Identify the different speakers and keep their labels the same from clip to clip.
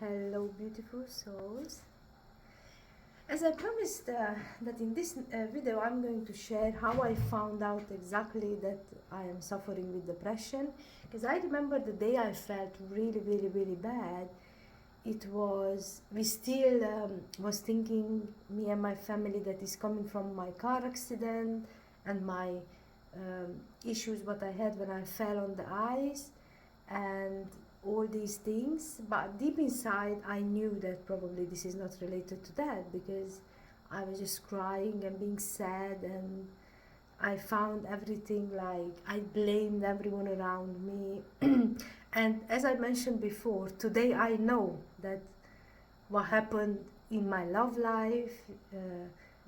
Speaker 1: Hello, beautiful souls. As I promised that in this video I'm going to share how I found out exactly that I am suffering with depression, because I remember the day I felt really bad. It was, we still was thinking, me and my family, that is coming from my car accident and my issues what I had when I fell on the ice and all these things. But deep inside I knew that probably this is not related to that, because I was just crying and being sad, and I found everything, like I blamed everyone around me. And as I mentioned before, today I know that what happened in my love life,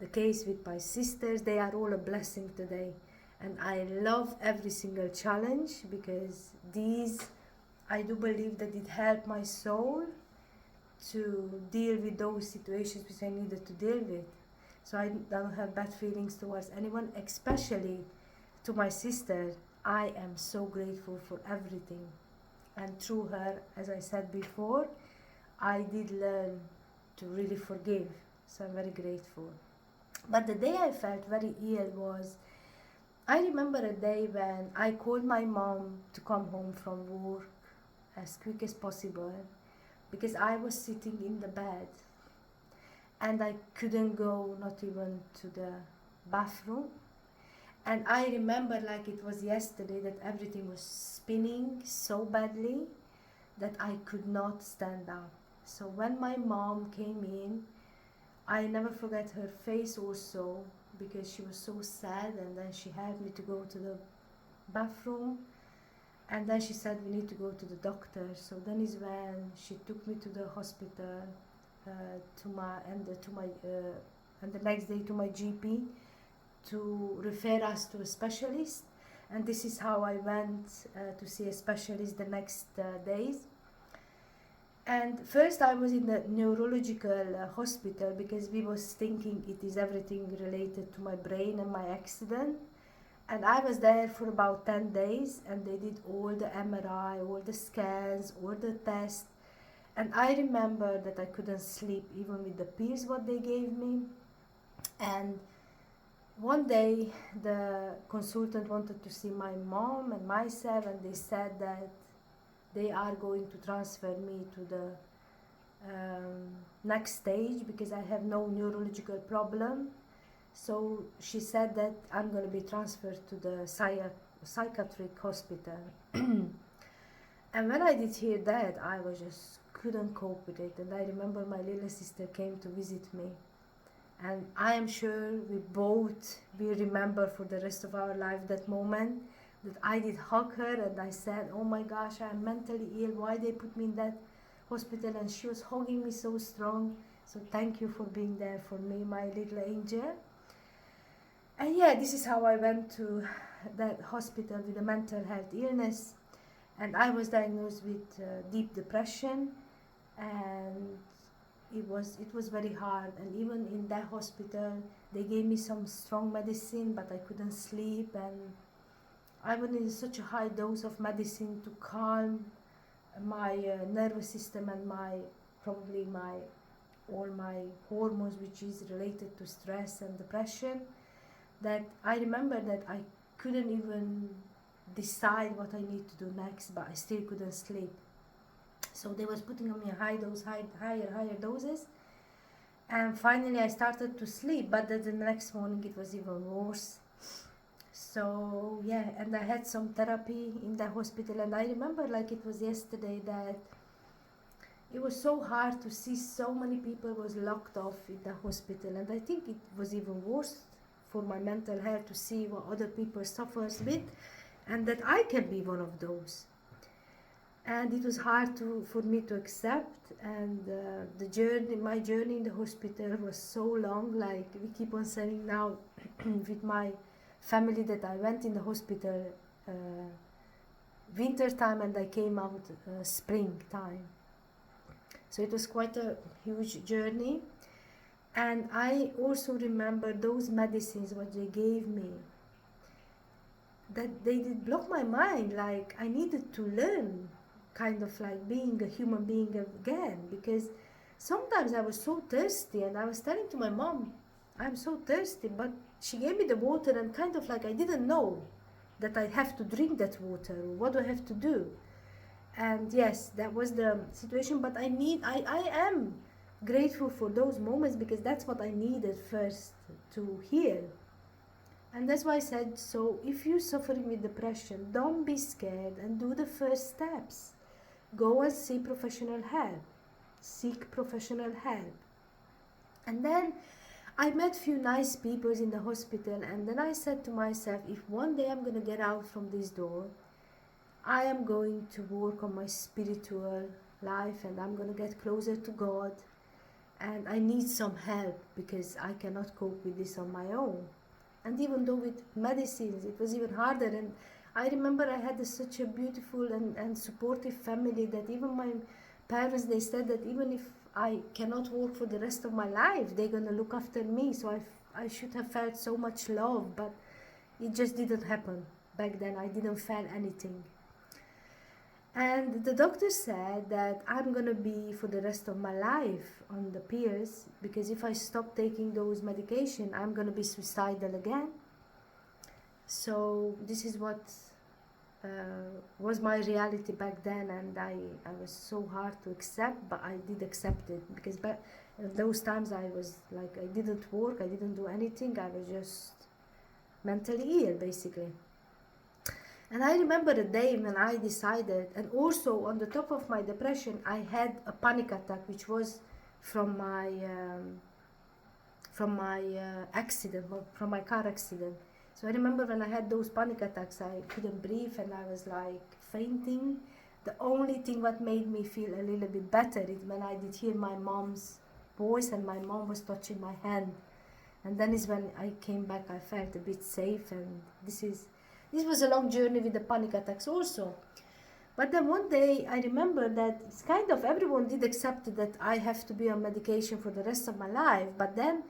Speaker 1: the case with my sisters, they are all a blessing today. And I love every single challenge, because these, I do believe that it helped my soul to deal with those situations which I needed to deal with. So I don't have bad feelings towards anyone, especially to my sister. I am so grateful for everything. And through her, as I said before, I did learn to really forgive. So I'm very grateful. But the day I felt very ill was, I remember a day when I called my mom to come home from work as quick as possible, because I was sitting in the bed and I couldn't go, not even to the bathroom. And I remember like it was yesterday that everything was spinning so badly that I could not stand up. So when my mom came in, I never forget her face also, because she was so sad, and then she helped me to go to the bathroom, and then she said we need to go to the doctor. So then is when she took me to the hospital, and the next day to my GP to refer us to a specialist. And this is how I went to see a specialist the next days. And first I was in the neurological hospital, because we was thinking it is everything related to my brain and my accident. And I was there for about 10 days, and they did all the MRI, all the scans, all the tests. And I remember that I couldn't sleep even with the pills what they gave me. And one day the consultant wanted to see my mom and myself, and they said that they are going to transfer me to the next stage, because I have no neurological problem. So she said that I'm going to be transferred to the psychiatric hospital. And when I did hear that, I was just couldn't cope with it. And I remember my little sister came to visit me, and I am sure we both will remember for the rest of our life that moment that I did hug her, and I said, oh my gosh, I'm mentally ill, why they put me in that hospital? And she was hugging me so strong. So thank you for being there for me, my little angel. And yeah, this is how I went to that hospital with a mental health illness, and I was diagnosed with deep depression, and it was very hard. And even in that hospital they gave me some strong medicine, but I couldn't sleep, and I was in such a high dose of medicine to calm my nervous system and all my hormones, which is related to stress and depression, that I remember that I couldn't even decide what I need to do next, but I still couldn't sleep. So they was putting on me a higher doses, and finally I started to sleep, but then the next morning it was even worse. So yeah, and I had some therapy in the hospital, and I remember like it was yesterday that it was so hard to see so many people was locked off in the hospital. And I think it was even worse for my mental health to see what other people suffers with, and that I can be one of those. And it was hard for me to accept. And my journey in the hospital was so long. Like we keep on saying now with my family that I went in the hospital winter time, and I came out spring time. So it was quite a huge journey. And I also remember those medicines what they gave me, that they did block my mind. Like I needed to learn kind of like being a human being again, because sometimes I was so thirsty, and I was telling to my mom, I'm so thirsty, but she gave me the water, and kind of like I didn't know that I have to drink that water. What do I have to do? And yes, that was the situation, but I am grateful for those moments, because that's what I needed first to heal. And that's why I said, so if you're suffering with depression, don't be scared and do the first steps. Go and see professional help. Seek professional help. And then I met few nice people in the hospital, and then I said to myself, if one day I'm going to get out from this door, I am going to work on my spiritual life, and I'm going to get closer to God, and I need some help because I cannot cope with this on my own. And even though with medicines it was even harder, and I remember I had such a beautiful and supportive family that even my parents, they said that even if I cannot work for the rest of my life, they're going to look after me. So I should have felt so much love, but it just didn't happen. Back then I didn't feel anything. And the doctor said that I'm going to be for the rest of my life on the pills, because if I stop taking those medication, I'm going to be suicidal again. So this is what was my reality back then, and I was so hard to accept, but I did accept it, because back those times I was like, I didn't work, I didn't do anything, I was just mentally ill basically. And I remember a day when I decided, and also on the top of my depression, I had a panic attack, which was from my accident, from my car accident. So I remember when I had those panic attacks, I couldn't breathe and I was like fainting. The only thing what made me feel a little bit better is when I did hear my mom's voice, and my mom was touching my hand. And then is when I came back, I felt a bit safe, and this was a long journey with the panic attacks also. But then one day I remember that it's kind of everyone did accept that I have to be on medication for the rest of my life. But then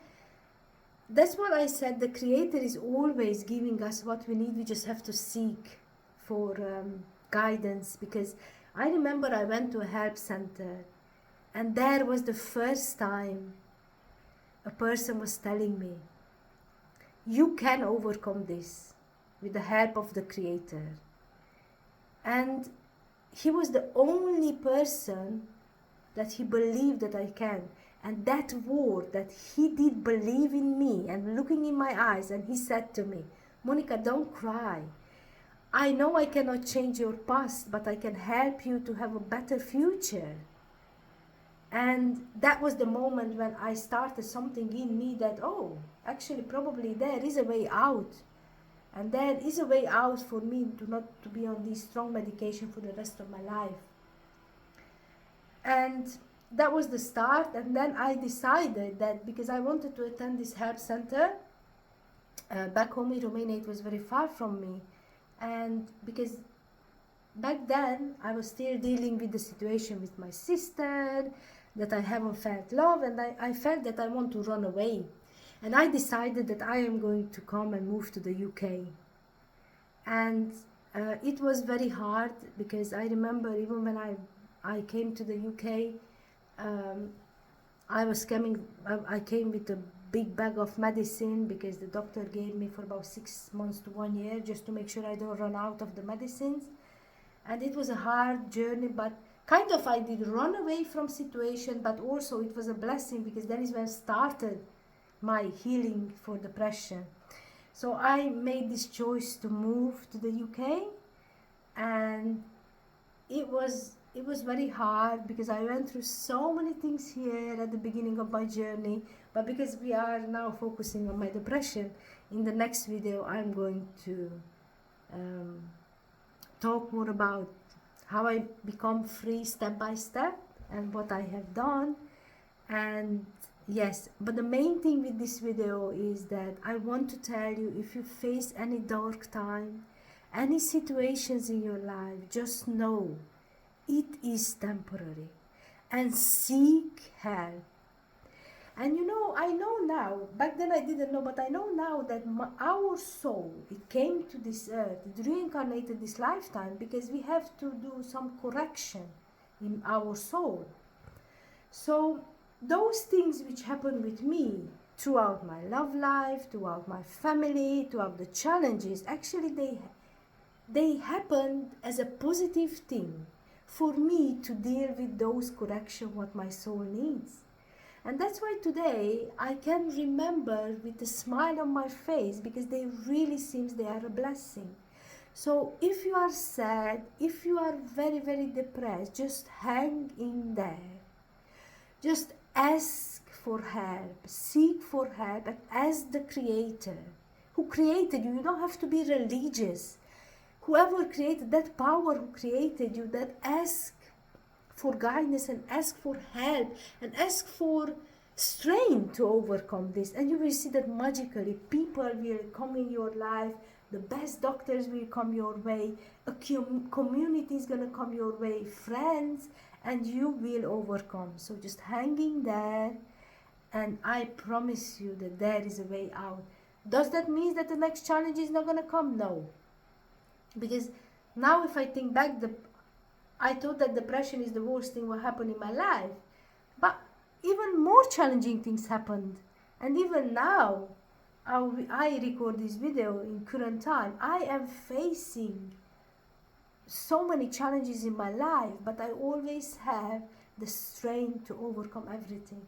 Speaker 1: that's what I said, the Creator is always giving us what we need. We just have to seek for guidance. Because I remember I went to a help center, and there was the first time a person was telling me, you can overcome this with the help of the Creator. And he was the only person that he believed that I can. And that word that he did believe in me, and looking in my eyes, and he said to me, Monica, don't cry. I know I cannot change your past, but I can help you to have a better future. And that was the moment when I started something in me that, oh, actually probably there is a way out. And there is a way out for me to not to be on this strong medication for the rest of my life. And that was the start. And then I decided that, because I wanted to attend this help center back home in Romania, it was very far from me. And because back then I was still dealing with the situation with my sister, that I haven't felt love, and I felt that I want to run away. And I decided that I am going to come and move to the UK. And it was very hard, because I remember even when I came to the UK, I came with a big bag of medicine, because the doctor gave me for about 6 months to 1 year, just to make sure I don't run out of the medicines. And it was a hard journey, but kind of I did run away from situation, but also it was a blessing, because that is when I started my healing for depression. So I made this choice to move to the UK, and it was very hard, because I went through so many things here at the beginning of my journey. But because we are now focusing on my depression, in the next video I'm going to talk more about how I become free step by step and what I have done. And yes, but the main thing with this video is that I want to tell you, if you face any dark time, any situations in your life, just know it is temporary, and seek help. And you know, I know now, back then I didn't know, but I know now that our soul, it came to this earth, it reincarnated this lifetime because we have to do some correction in our soul. So those things which happened with me throughout my love life, throughout my family, throughout the challenges, actually they happened as a positive thing for me to deal with those correction what my soul needs. And that's why today I can remember with a smile on my face, because they really seems they are a blessing. So if you are sad, if you are very, very depressed, just hang in there. Just ask for help, seek for help, and ask the Creator who created you. You don't have to be religious. Whoever created that power, who created you, that ask for guidance and ask for help and ask for strength to overcome this, and you will see that magically people will come in your life, the best doctors will come your way, a community is gonna come your way, friends, and you will overcome. So just hanging there, and I promise you that there is a way out. Does that mean that the next challenge is not gonna come? No, because now if I think back, I thought that depression is the worst thing what happened in my life, but even more challenging things happened. And even now, I record this video in current time, I am facing so many challenges in my life, but I always have the strength to overcome everything,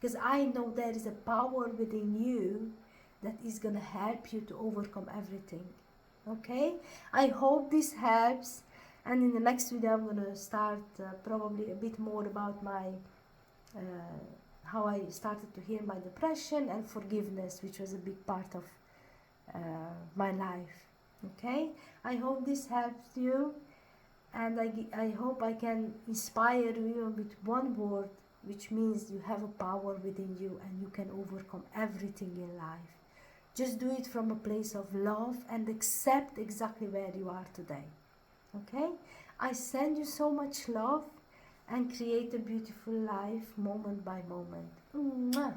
Speaker 1: because I know there is a power within you that is gonna help you to overcome everything. Okay, I hope this helps, and in the next video I'm gonna start probably a bit more about my how I started to heal my depression and forgiveness, which was a big part of my life. Okay, I hope this helps you, and I hope I can inspire you with one word, which means you have a power within you and you can overcome everything in life. Just do it from a place of love and accept exactly where you are today. Okay, I send you so much love, and create a beautiful life moment by moment. Mwah.